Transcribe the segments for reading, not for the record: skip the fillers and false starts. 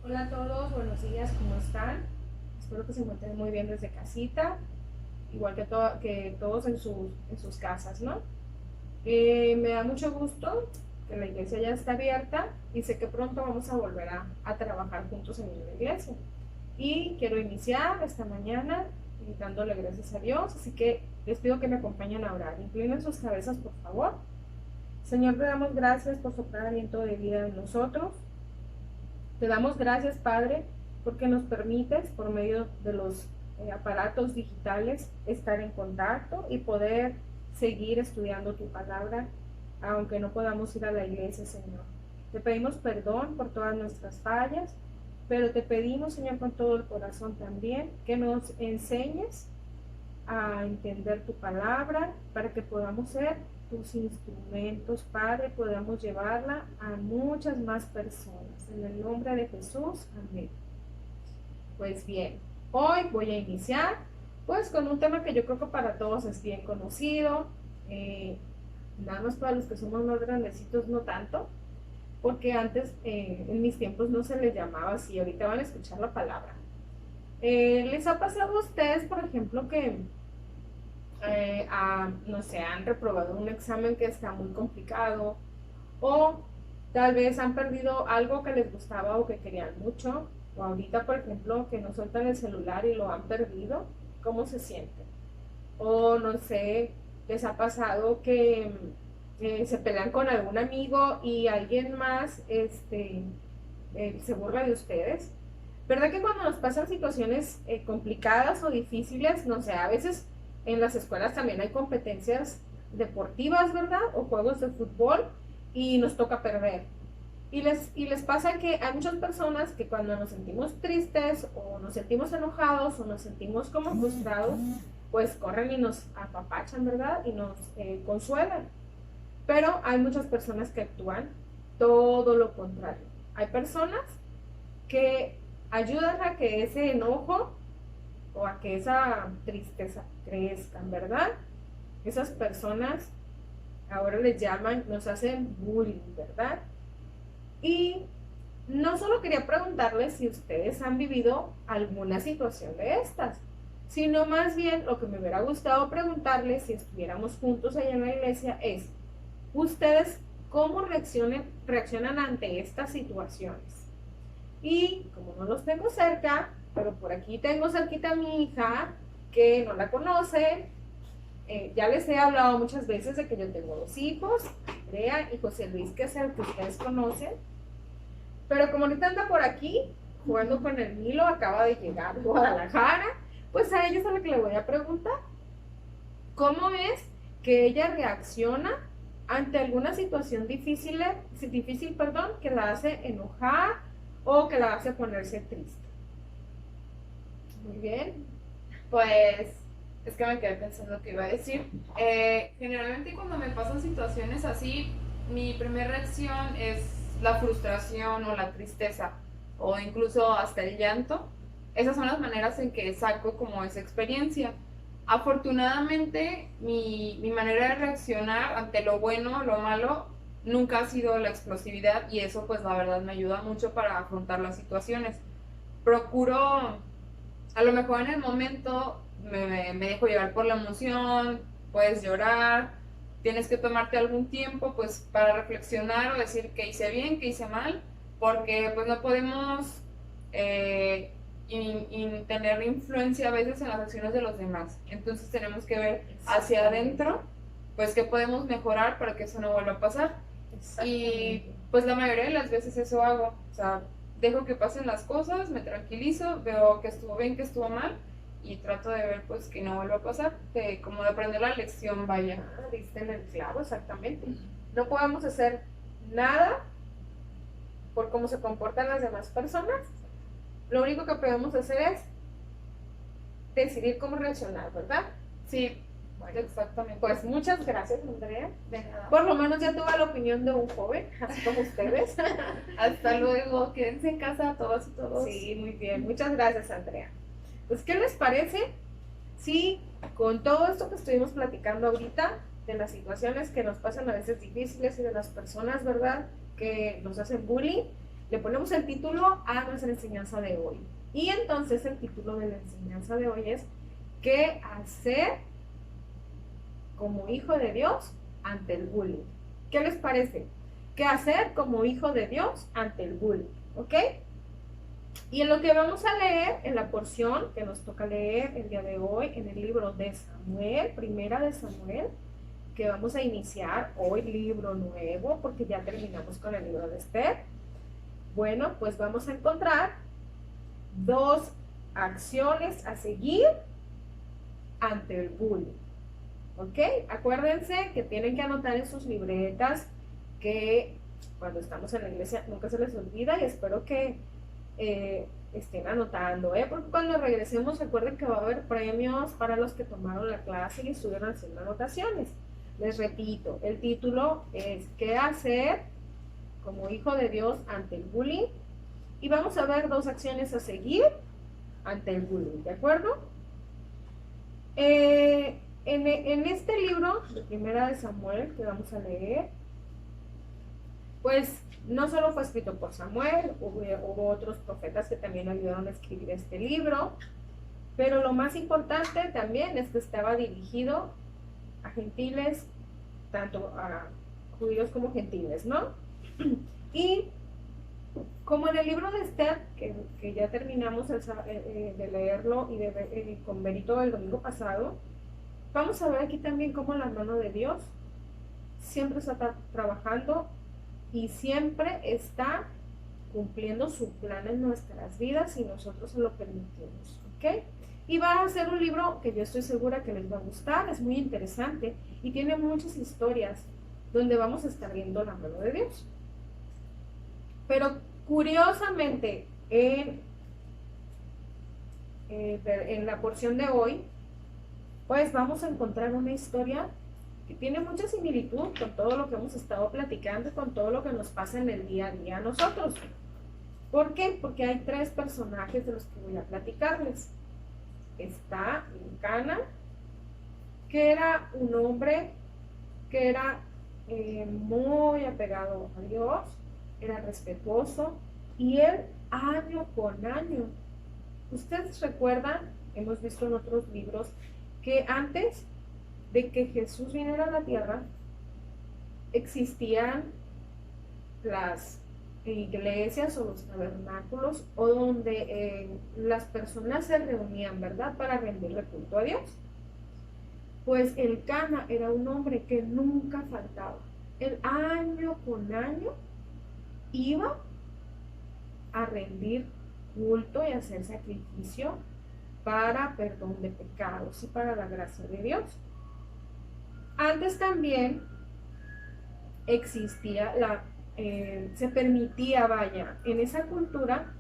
Hola a todos, buenos días, ¿cómo están? Espero que se encuentren muy bien desde casita, igual que todos en sus casas, ¿no? Me da mucho gusto que la iglesia ya está abierta y sé que pronto vamos a volver a trabajar juntos en la iglesia. Y quiero iniciar esta mañana dándole gracias a Dios, así que les pido que me acompañen a orar. Inclinen sus cabezas, por favor. Señor, te damos gracias por soplar aliento de vida en nosotros. Te damos gracias, Padre, porque nos permites, por medio de los aparatos digitales, estar en contacto y poder seguir estudiando tu palabra, aunque no podamos ir a la iglesia, Señor. Te pedimos perdón por todas nuestras fallas, pero te pedimos, Señor, con todo el corazón también, que nos enseñes a entender tu palabra para que podamos ser tus instrumentos, Padre, podamos llevarla a muchas más personas. En el nombre de Jesús, amén. Pues bien, hoy voy a iniciar pues con un tema que yo creo que para todos es bien conocido, nada más para los que somos más grandecitos no tanto, porque antes en mis tiempos no se les llamaba así, ahorita van a escuchar la palabra. ¿Les ha pasado a ustedes, por ejemplo, que no sé, han reprobado un examen que está muy complicado o tal vez han perdido algo que les gustaba o que querían mucho, o ahorita, por ejemplo, que no sueltan el celular y lo han perdido? ¿Cómo se sienten? O no sé, les ha pasado que se pelean con algún amigo y alguien más se burla de ustedes. ¿Verdad que cuando nos pasan situaciones complicadas o difíciles, no sé, a veces en las escuelas también hay competencias deportivas, ¿verdad? O juegos de fútbol y nos toca perder. Y les pasa que hay muchas personas que cuando nos sentimos tristes o nos sentimos enojados o nos sentimos como frustrados, pues corren y nos apapachan, ¿verdad? Y nos consuelan. Pero hay muchas personas que actúan todo lo contrario. Hay personas que ayudan a que ese enojo o a que esa tristeza crezca, ¿verdad? Esas personas ahora les llaman, nos hacen bullying, ¿verdad? Y no solo quería preguntarles si ustedes han vivido alguna situación de estas, sino más bien lo que me hubiera gustado preguntarles si estuviéramos juntos allá en la iglesia es, ¿ustedes cómo reaccionan ante estas situaciones? Y como no los tengo cerca, pero por aquí tengo cerquita a mi hija, que no la conoce, ya les he hablado muchas veces de que yo tengo dos hijos, Andrea y José Luis, que es el que ustedes conocen, pero como ahorita anda por aquí jugando con el Milo, acaba de llegar de Guadalajara, pues a ella es a la que le voy a preguntar, ¿cómo es que ella reacciona ante alguna situación difícil, perdón, que la hace enojar o que la hace ponerse triste? Muy bien. Pues es que me quedé pensando que iba a decir. Generalmente cuando me pasan situaciones así, mi primera reacción es la frustración o la tristeza o incluso hasta el llanto. Esas son las maneras en que saco como esa experiencia. Afortunadamente, mi manera de reaccionar ante lo bueno o lo malo nunca ha sido la explosividad y eso pues la verdad me ayuda mucho para afrontar las situaciones. Procuro a lo mejor en el momento me dejo llevar por la emoción, puedes llorar, tienes que tomarte algún tiempo pues para reflexionar o decir qué hice bien, qué hice mal, porque pues no podemos tener influencia a veces en las acciones de los demás. Entonces tenemos que ver hacia adentro pues qué podemos mejorar para que eso no vuelva a pasar. Y pues la mayoría de las veces eso hago, o sea, dejo que pasen las cosas, me tranquilizo, veo que estuvo bien, que estuvo mal y trato de ver pues que no vuelva a pasar, como de aprender la lección, vaya. Diste en el clavo, exactamente. No podemos hacer nada por cómo se comportan las demás personas. Lo único que podemos hacer es decidir cómo reaccionar, ¿verdad? Sí, Bueno, exactamente. pues muchas gracias, Andrea. De nada. Por lo menos ya tuve la opinión de un joven, así como ustedes. Hasta luego, quédense en casa todos y todos. Sí, muy bien. Muchas gracias, Andrea. Pues, ¿qué les parece si con todo esto que estuvimos platicando ahorita, de las situaciones que nos pasan a veces difíciles y de las personas, ¿verdad?, que nos hacen bullying, le ponemos el título a nuestra enseñanza de hoy. Y entonces el título de la enseñanza de hoy es ¿qué hacer como hijo de Dios ante el bullying? ¿Qué les parece? ¿Qué hacer como hijo de Dios ante el bullying? ¿Ok? Y en lo que vamos a leer, en la porción que nos toca leer el día de hoy, en el libro de Samuel, primera de Samuel, que vamos a iniciar hoy libro nuevo, porque ya terminamos con el libro de Esther. Bueno, pues vamos a encontrar dos acciones a seguir ante el bullying. ¿Ok? Acuérdense que tienen que anotar en sus libretas que cuando estamos en la iglesia nunca se les olvida, y espero que estén anotando, porque cuando regresemos recuerden que va a haber premios para los que tomaron la clase y estuvieron haciendo anotaciones. Les repito, el título es ¿qué hacer como hijo de Dios ante el bullying? Y vamos a ver dos acciones a seguir ante el bullying, ¿de acuerdo? En este libro de Primera de Samuel que vamos a leer, pues no solo fue escrito por Samuel, hubo otros profetas que también ayudaron a escribir este libro, pero lo más importante también es que estaba dirigido a gentiles, tanto a judíos como gentiles, ¿no? Y como en el libro de Esther, que ya terminamos de leerlo y con Benito el domingo pasado, vamos a ver aquí también cómo la mano de Dios siempre está trabajando y siempre está cumpliendo su plan en nuestras vidas si nosotros se lo permitimos, ¿ok? Y va a ser un libro que yo estoy segura que les va a gustar, es muy interesante y tiene muchas historias donde vamos a estar viendo la mano de Dios. Pero curiosamente, en la porción de hoy, pues vamos a encontrar una historia que tiene mucha similitud con todo lo que hemos estado platicando y con todo lo que nos pasa en el día a día a nosotros. ¿Por qué? Porque hay tres personajes de los que voy a platicarles. Está Elcana, que era un hombre que era muy apegado a Dios, era respetuoso, y él año con año, ustedes recuerdan, hemos visto en otros libros, que antes de que Jesús viniera a la tierra, existían las iglesias o los tabernáculos o donde las personas se reunían, ¿verdad?, para rendirle culto a Dios. Pues Elcana era un hombre que nunca faltaba. El año con año iba a rendir culto y hacer sacrificio para perdón de pecados y para la gracia de Dios. Antes también existía se permitía, vaya, en esa cultura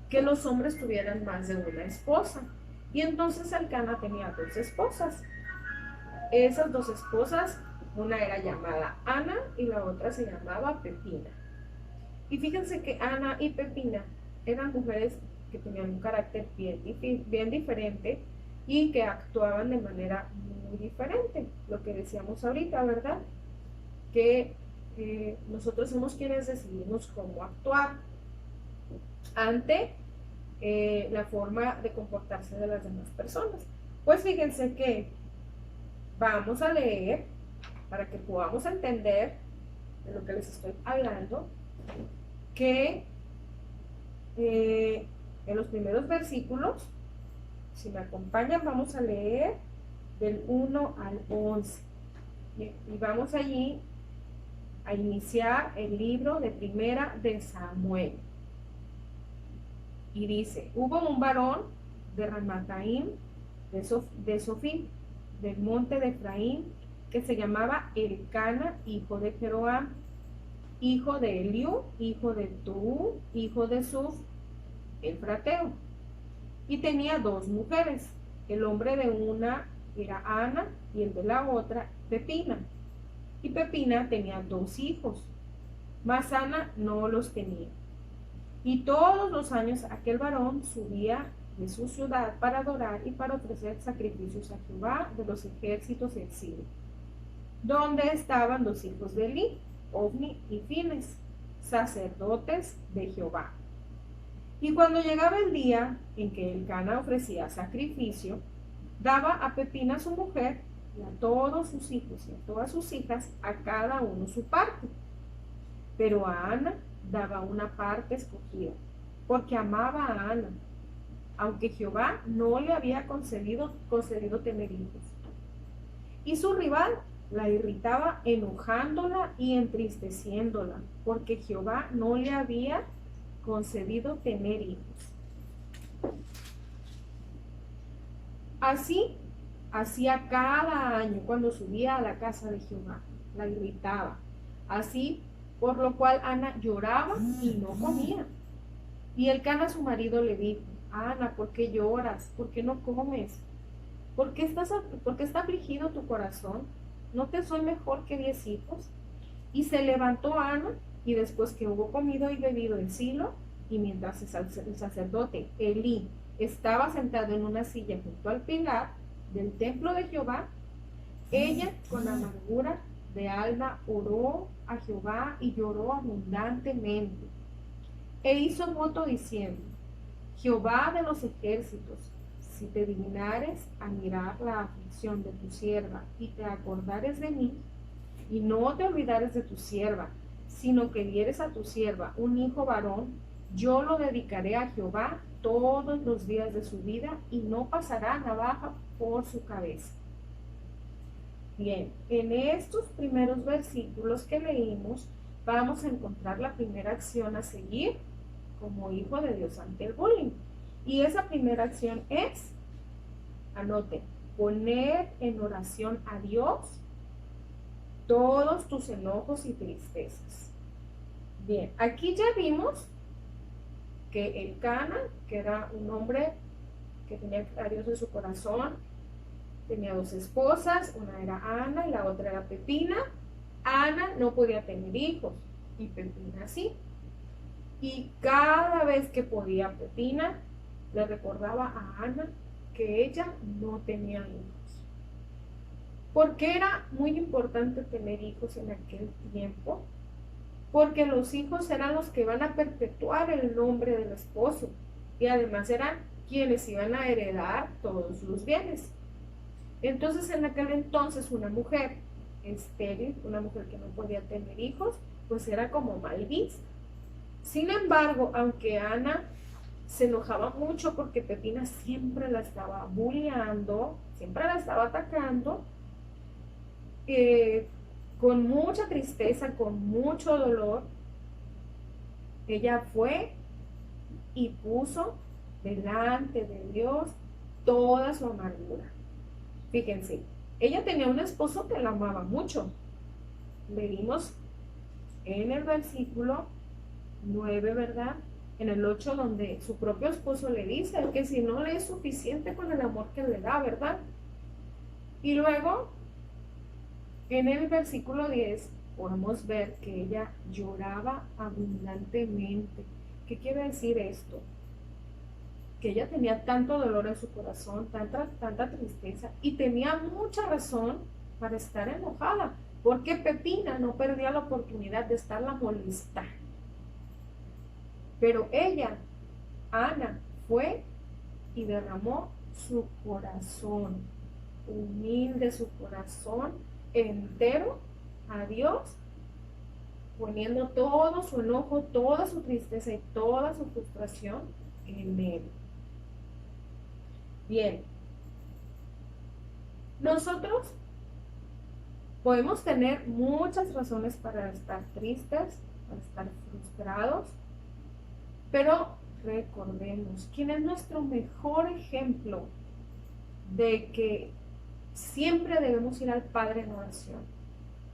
que los hombres tuvieran más de una esposa. Y entonces Elcana tenía dos esposas. Esas dos esposas, una era llamada Ana y la otra se llamaba Pepina. Y fíjense que Ana y Pepina eran mujeres que tenían un carácter bien diferente y que actuaban de manera muy diferente. Lo que decíamos ahorita, ¿verdad? Que nosotros somos quienes decidimos cómo actuar ante la forma de comportarse de las demás personas. Pues fíjense que vamos a leer para que podamos entender de lo que les estoy hablando, que en los primeros versículos, si me acompañan, vamos a leer del 1 al 11 y vamos allí a iniciar el libro de Primera de Samuel. Y dice: hubo un varón de Ramataim, de Sofí, del monte de Efraín, que se llamaba Elcana, hijo de Jeroam, hijo de Eliú, hijo de Tou, hijo de Suf, el frateo. Y tenía dos mujeres. El hombre de una era Ana y el de la otra Pepina. Y Pepina tenía dos hijos, mas Ana no los tenía. Y todos los años aquel varón subía de su ciudad para adorar y para ofrecer sacrificios a Jehová de los ejércitos en Siria, donde estaban los hijos de Eli, Ofni y Fines, sacerdotes de Jehová. Y cuando llegaba el día en que Elcana ofrecía sacrificio, daba a Pepina su mujer y a todos sus hijos y a todas sus hijas, a cada uno su parte. Pero a Ana daba una parte escogida, porque amaba a Ana, aunque Jehová no le había concedido tener hijos. Y su rival la irritaba enojándola y entristeciéndola, porque Jehová no le había concedido tener hijos. Así hacía cada año cuando subía a la casa de Jehová, la irritaba. Así, por lo cual Ana lloraba y no comía. Y Elcana su marido le dijo: Ana, ¿por qué lloras? ¿Por qué no comes? ¿Por qué está afligido tu corazón? ¿No te soy mejor que 10 hijos? Y se levantó Ana, y después que hubo comido y bebido en Silo, y mientras el sacerdote Elí estaba sentado en una silla junto al pilar del templo de Jehová, ella con amargura de alma oró a Jehová y lloró abundantemente. E hizo voto diciendo: Jehová de los ejércitos, si te dignares a mirar la aflicción de tu sierva y te acordares de mí, y no te olvidares de tu sierva, sino que dieres a tu sierva un hijo varón, yo lo dedicaré a Jehová todos los días de su vida, y no pasará navaja por su cabeza. Bien, en estos primeros versículos que leímos, vamos a encontrar la primera acción a seguir como hijo de Dios ante el bullying. Y esa primera acción es, anote, poner en oración a Dios todos tus enojos y tristezas. Bien, aquí ya vimos que Elcana, que era un hombre que tenía a Dios en su corazón, tenía 2 esposas, una era Ana y la otra era Pepina. Ana no podía tener hijos y Pepina sí. Y cada vez que podía Pepina, le recordaba a Ana que ella no tenía hijos. ¿Por qué era muy importante tener hijos en aquel tiempo? Porque los hijos eran los que iban a perpetuar el nombre del esposo y además eran quienes iban a heredar todos los bienes. Entonces, en aquel entonces, una mujer estéril, una mujer que no podía tener hijos, pues era como mal vista. Sin embargo, aunque Ana se enojaba mucho porque Pepina siempre la estaba bulleando, siempre la estaba atacando, con mucha tristeza, con mucho dolor, ella fue y puso delante de Dios toda su amargura. Fíjense, ella tenía un esposo que la amaba mucho. Leímos en el versículo 9, ¿verdad? En el 8, donde su propio esposo le dice que si no le es suficiente con el amor que le da, ¿verdad? Y luego, en el versículo 10, podemos ver que ella lloraba abundantemente. ¿Qué quiere decir esto? Que ella tenía tanto dolor en su corazón, tanta tristeza, y tenía mucha razón para estar enojada, porque Pepina no perdía la oportunidad de estarla molestando. Pero ella, Ana, fue y derramó su corazón, humilde, su corazón entero a Dios, poniendo todo su enojo, toda su tristeza y toda su frustración en Él. Bien, nosotros podemos tener muchas razones para estar tristes, para estar frustrados, pero recordemos quién es nuestro mejor ejemplo de que siempre debemos ir al Padre en oración.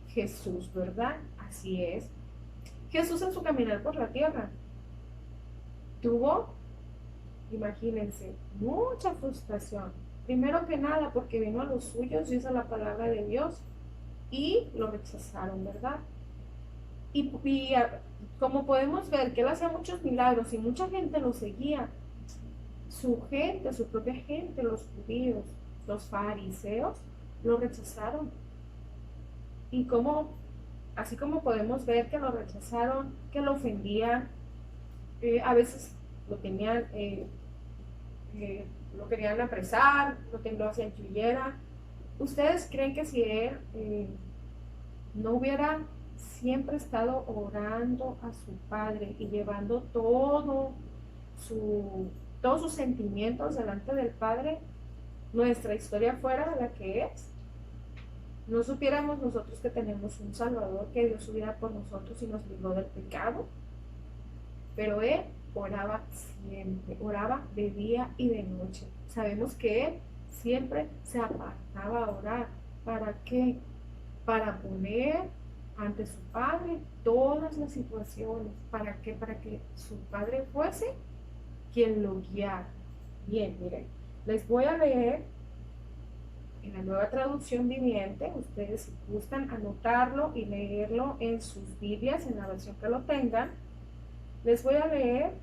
Jesús, ¿verdad? Así es. Jesús en su caminar por la tierra tuvo, imagínense, mucha frustración. Primero que nada porque vino a los suyos, dice la palabra de Dios, y lo rechazaron, ¿verdad? Y como podemos ver que él hacía muchos milagros y mucha gente lo seguía, su gente, su propia gente, los judíos, los fariseos, lo rechazaron. Y como así como podemos ver que lo rechazaron, que lo ofendían, a veces lo tenían, lo querían apresar, lo hacían que huyera. ¿Ustedes creen que si él no hubiera siempre estado orando a su Padre y llevando todos sus sentimientos delante del Padre, nuestra historia fuera la que es? No supiéramos nosotros que tenemos un Salvador, que Dios hubiera por nosotros y nos libró del pecado. Pero él oraba siempre, oraba de día y de noche. Sabemos que él siempre se apartaba a orar. ¿Para qué? Para poner ante su Padre todas las situaciones. ¿Para qué? Para que su Padre fuese quien lo guiara. Bien, miren, les voy a leer en la Nueva Traducción Viviente. Ustedes, si gustan anotarlo y leerlo en sus Biblias, en la versión que lo tengan, les voy a leer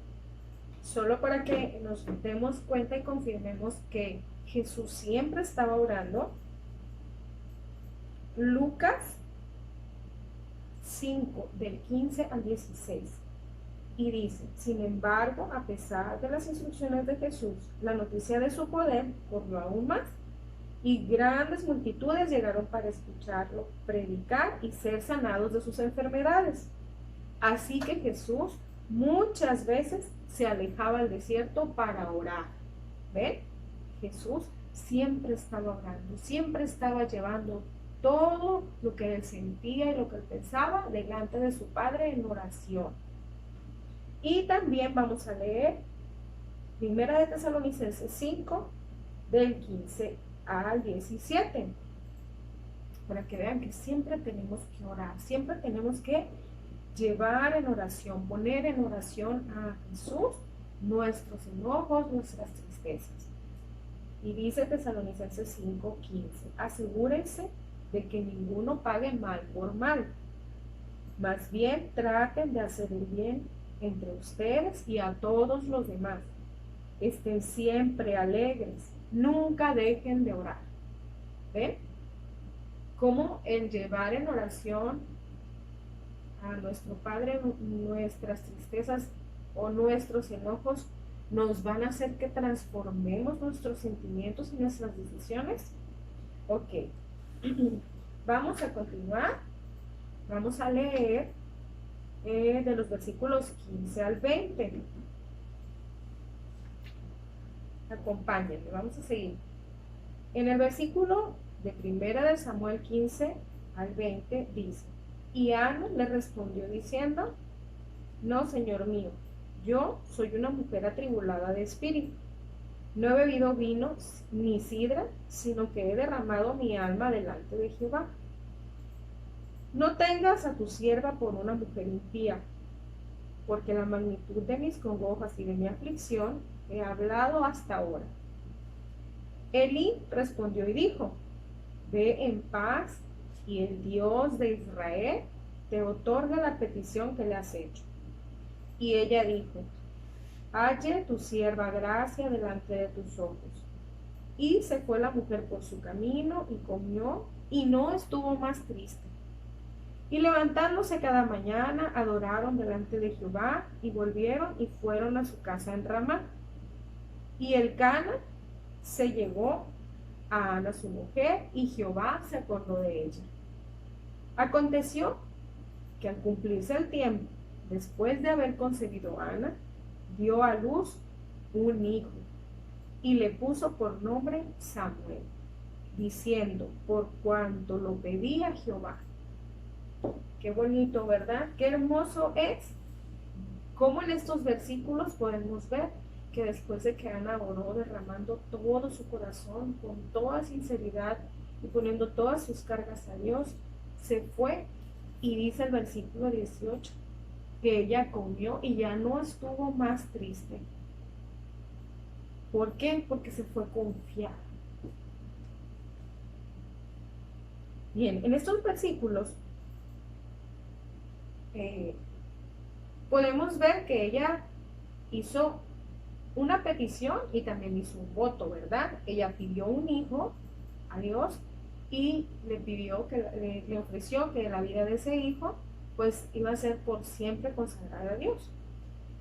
solo para que nos demos cuenta y confirmemos que Jesús siempre estaba orando. Lucas 5, del 15 al 16. Y dice: sin embargo, a pesar de las instrucciones de Jesús, la noticia de su poder corrió aún más, y grandes multitudes llegaron para escucharlo predicar y ser sanados de sus enfermedades. Así que Jesús muchas veces se alejaba al desierto para orar. ¿Ven? Jesús siempre estaba orando, siempre estaba llevando todo lo que él sentía y lo que él pensaba delante de su Padre en oración. Y también vamos a leer Primera de Tesalonicenses 5, del 15 al 17, para que vean que siempre tenemos que orar, siempre tenemos que llevar en oración, poner en oración a Jesús nuestros enojos, nuestras tristezas. Y dice Tesalonicenses 5:15: asegúrense de que ninguno pague mal por mal, más bien traten de hacer el bien entre ustedes y a todos los demás. Estén siempre alegres, nunca dejen de orar. ¿Ven? Cómo el llevar en oración a nuestro Padre nuestras tristezas o nuestros enojos nos van a hacer que transformemos nuestros sentimientos y nuestras decisiones. Ok, vamos a continuar. Vamos a leer de los versículos 15 al 20. Acompáñenme, vamos a seguir. En el versículo de 1 de Samuel 15 al 20 dice: y Ana le respondió diciendo: no, Señor mío, yo soy una mujer atribulada de espíritu. No he bebido vino ni sidra, sino que he derramado mi alma delante de Jehová. No tengas a tu sierva por una mujer impía, porque la magnitud de mis congojas y de mi aflicción he hablado hasta ahora. Elí respondió y dijo: ve en paz, y el Dios de Israel te otorga la petición que le has hecho. Y ella dijo: halle tu sierva gracia delante de tus ojos. Y se fue la mujer por su camino y comió, y no estuvo más triste. Y levantándose cada mañana, adoraron delante de Jehová, y volvieron y fueron a su casa en Ramá. Y Elcana se llegó a Ana su mujer, y Jehová se acordó de ella. Aconteció que al cumplirse el tiempo, después de haber concebido Ana, dio a luz un hijo, y le puso por nombre Samuel, diciendo: por cuanto lo pedía Jehová. Qué bonito, ¿verdad? Qué hermoso es. Cómo en estos versículos podemos ver que después de que Ana oró derramando todo su corazón con toda sinceridad y poniendo todas sus cargas a Dios, se fue, y dice el versículo 18 que ella comió y ya no estuvo más triste. ¿Por qué? Porque se fue confiada. Bien, en estos versículos podemos ver que ella hizo una petición y también hizo un voto, ¿verdad? Ella pidió un hijo a Dios y le pidió, le ofreció que la vida de ese hijo pues iba a ser por siempre consagrada a Dios.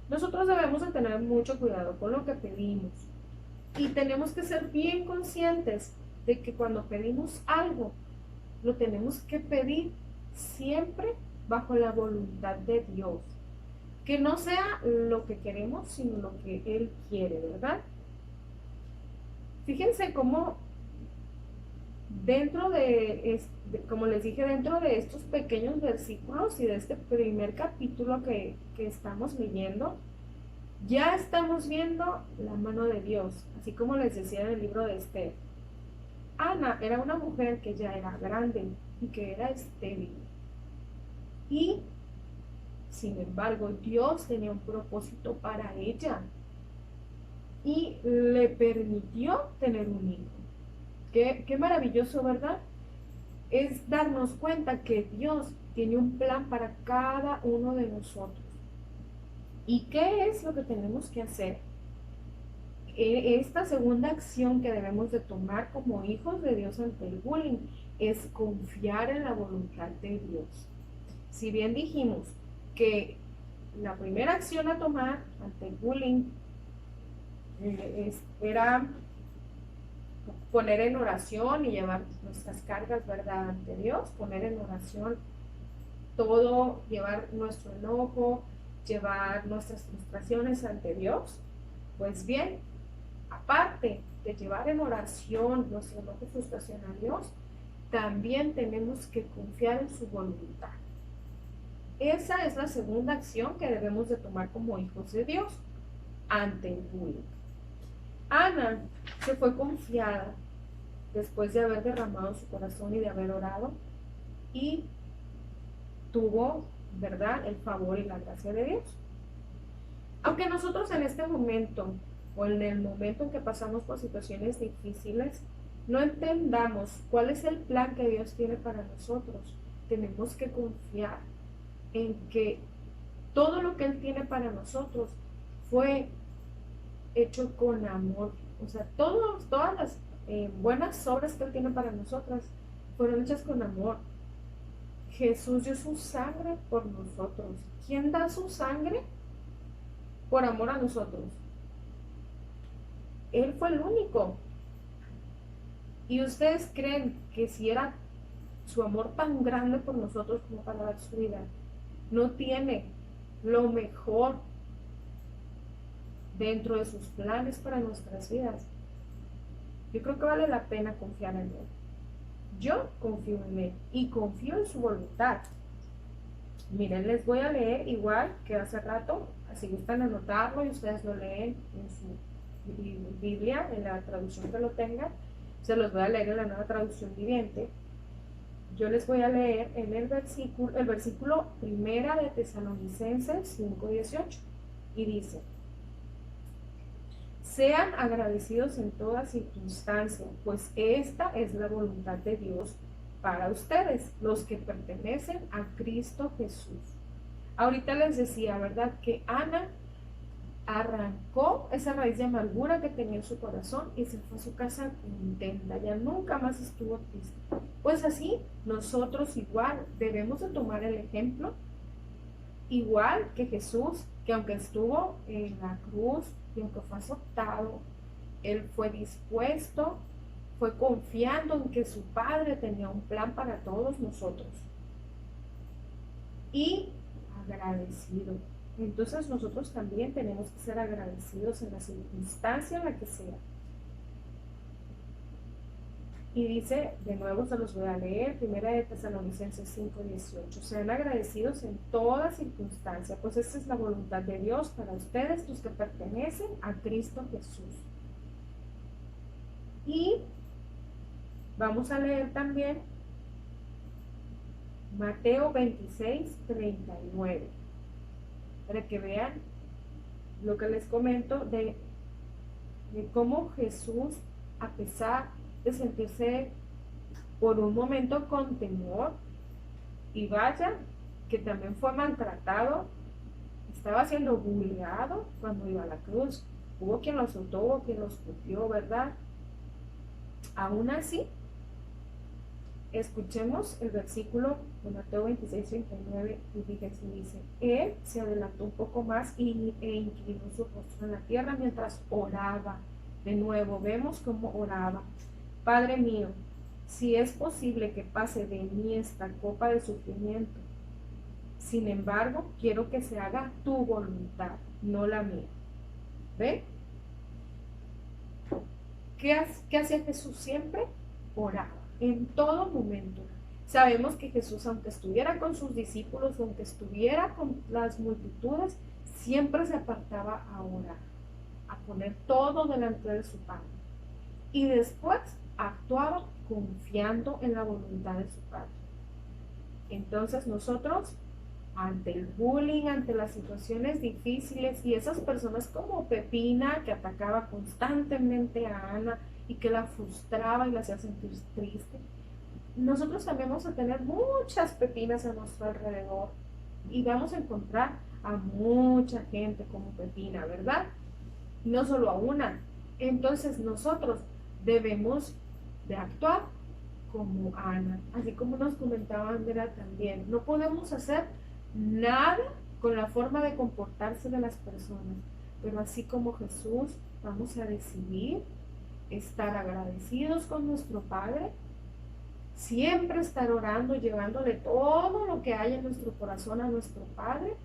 Nosotros debemos de tener mucho cuidado con lo que pedimos y tenemos que ser bien conscientes de que cuando pedimos algo, lo tenemos que pedir siempre bajo la voluntad de Dios. Que no sea lo que queremos, sino lo que Él quiere, ¿verdad? Fíjense cómo dentro como les dije, dentro de estos pequeños versículos y de este primer capítulo que estamos leyendo, ya estamos viendo la mano de Dios, así como les decía en el libro de Esther. Ana era una mujer que ya era grande y que era estéril. Y, sin embargo, Dios tenía un propósito para ella y le permitió tener un hijo. Qué maravilloso, ¿verdad? Es darnos cuenta que Dios tiene un plan para cada uno de nosotros. ¿Y qué es lo que tenemos que hacer? Esta segunda acción que debemos de tomar como hijos de Dios ante el bullying es confiar en la voluntad de Dios. Si bien dijimos que la primera acción a tomar ante el bullying era poner en oración y llevar nuestras cargas, ¿verdad?, ante Dios, poner en oración todo, llevar nuestro enojo, llevar nuestras frustraciones ante Dios. Pues bien, aparte de llevar en oración nuestro enojo y frustración a Dios, también tenemos que confiar en su voluntad. Esa es la segunda acción que debemos de tomar como hijos de Dios ante el bullying. Ana se fue confiada después de haber derramado su corazón y de haber orado y tuvo, ¿verdad?, el favor y la gracia de Dios. Aunque nosotros en este momento o en el momento en que pasamos por situaciones difíciles no entendamos cuál es el plan que Dios tiene para nosotros, tenemos que confiar en que todo lo que Él tiene para nosotros fue hecho con amor. O sea, todas las buenas obras que Él tiene para nosotras fueron hechas con amor. Jesús dio su sangre por nosotros. ¿Quién da su sangre por amor a nosotros? Él fue el único. ¿Y ustedes creen que si era su amor tan grande por nosotros como para dar su vida, no tiene lo mejor dentro de sus planes para nuestras vidas? Yo creo que vale la pena confiar en Él. Yo confío en Él y confío en su voluntad. Miren, les voy a leer igual que hace rato, si gustan anotarlo y ustedes lo leen en su Biblia, en la traducción que lo tengan. Se los voy a leer en la Nueva Traducción Viviente. Yo les voy a leer en el versículo primera de Tesalonicenses 5:18 y dice: sean agradecidos en toda circunstancia, pues esta es la voluntad de Dios para ustedes, los que pertenecen a Cristo Jesús. Ahorita les decía, ¿verdad?, que Ana arrancó esa raíz de amargura que tenía en su corazón y se fue a su casa contenta, ya nunca más estuvo triste. Pues así, nosotros igual debemos de tomar el ejemplo, igual que Jesús, que aunque estuvo en la cruz y aunque fue azotado, Él fue dispuesto, fue confiando en que su Padre tenía un plan para todos nosotros y agradecido. Entonces nosotros también tenemos que ser agradecidos en la circunstancia en la que sea. Y dice, de nuevo se los voy a leer, primera de Tesalonicenses 5:18, sean agradecidos en toda circunstancia, pues esta es la voluntad de Dios para ustedes, los que pertenecen a Cristo Jesús. Y vamos a leer también Mateo 26:39, para que vean lo que les comento de cómo Jesús, a pesar de sentirse por un momento con temor, y vaya que también fue maltratado, estaba siendo bulleado cuando iba a la cruz, hubo quien lo azotó, hubo quien lo escupió, ¿verdad? Aún así, Escuchemos el versículo de Mateo 26:39 y fíjense, dice, él se adelantó un poco más e inclinó su rostro en la tierra mientras oraba. De nuevo, vemos cómo oraba. Padre mío, si es posible que pase de mí esta copa de sufrimiento, sin embargo, quiero que se haga tu voluntad, no la mía. ¿Ve? ¿Qué hacía Jesús siempre? Oraba, en todo momento. Sabemos que Jesús, aunque estuviera con sus discípulos, aunque estuviera con las multitudes, siempre se apartaba a orar, a poner todo delante de su Padre. Y después actuaba confiando en la voluntad de su Padre. Entonces nosotros, ante el bullying, ante las situaciones difíciles y esas personas como Pepina que atacaba constantemente a Ana y que la frustraba y la hacía sentir triste, nosotros también vamos a tener muchas Pepinas a nuestro alrededor y vamos a encontrar a mucha gente como Pepina, ¿verdad? No solo a una. Entonces nosotros debemos de actuar como Ana, así como nos comentaba Andrea también. No podemos hacer nada con la forma de comportarse de las personas, pero así como Jesús, vamos a decidir estar agradecidos con nuestro Padre, siempre estar orando, llevándole todo lo que hay en nuestro corazón a nuestro Padre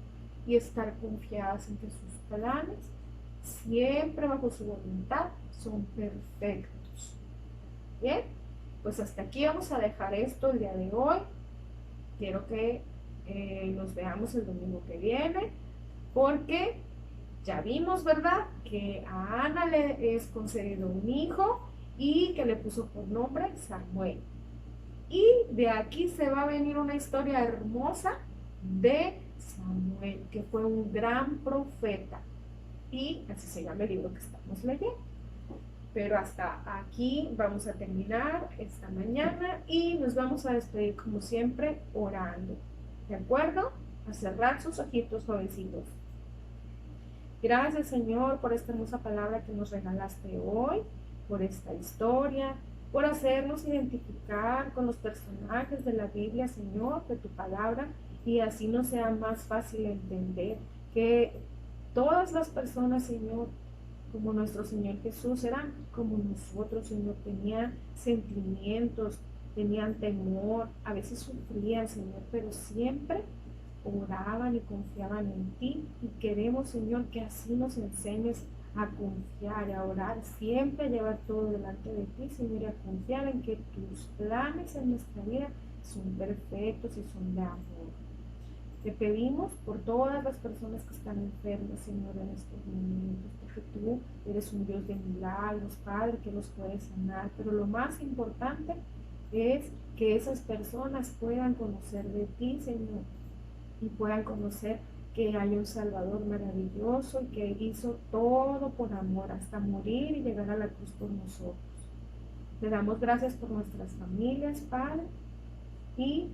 y estar confiados en que sus planes, siempre bajo su voluntad, son perfectos. Bien, pues hasta aquí vamos a dejar esto el día de hoy. Quiero que nos veamos el domingo que viene, porque ya vimos, ¿verdad?, que a Ana le es concedido un hijo y que le puso por nombre Samuel. Y de aquí se va a venir una historia hermosa de Samuel, que fue un gran profeta. Y así se llama el libro que estamos leyendo. Pero hasta aquí vamos a terminar esta mañana y nos vamos a despedir como siempre orando. ¿De acuerdo? A cerrar sus ojitos jovencitos. Gracias, Señor, por esta hermosa palabra que nos regalaste hoy, por esta historia, por hacernos identificar con los personajes de la Biblia, Señor, de tu palabra, y así nos sea más fácil entender que todas las personas, Señor, como nuestro Señor Jesús, eran como nosotros, Señor, tenían sentimientos, tenían temor, a veces sufrían, Señor, pero siempre oraban y confiaban en ti, y queremos, Señor, que así nos enseñes a confiar, a orar, siempre a llevar todo delante de ti, Señor, y a confiar en que tus planes en nuestra vida son perfectos y son de amor. Te pedimos por todas las personas que están enfermas, Señor, en estos momentos, porque tú eres un Dios de milagros, Padre, que los puedes sanar, pero lo más importante es que esas personas puedan conocer de ti, Señor, y puedan conocer que hay un Salvador maravilloso y que hizo todo por amor, hasta morir y llegar a la cruz por nosotros. Te damos gracias por nuestras familias, Padre, y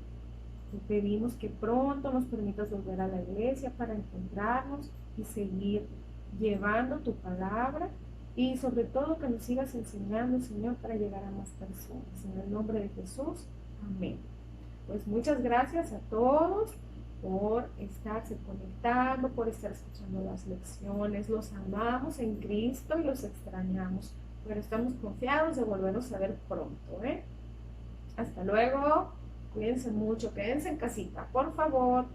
te pedimos que pronto nos permitas volver a la iglesia para encontrarnos y seguir llevando tu palabra, y sobre todo que nos sigas enseñando, Señor, para llegar a más personas. En el nombre de Jesús, amén. Pues muchas gracias a todos por estarse conectando, por estar escuchando las lecciones. Los amamos en Cristo y los extrañamos, pero estamos confiados de volvernos a ver pronto, ¿eh? Hasta luego. Cuídense mucho, quédense en casita, por favor.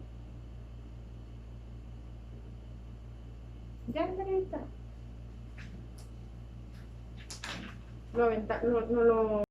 Ya, Andreita. Lo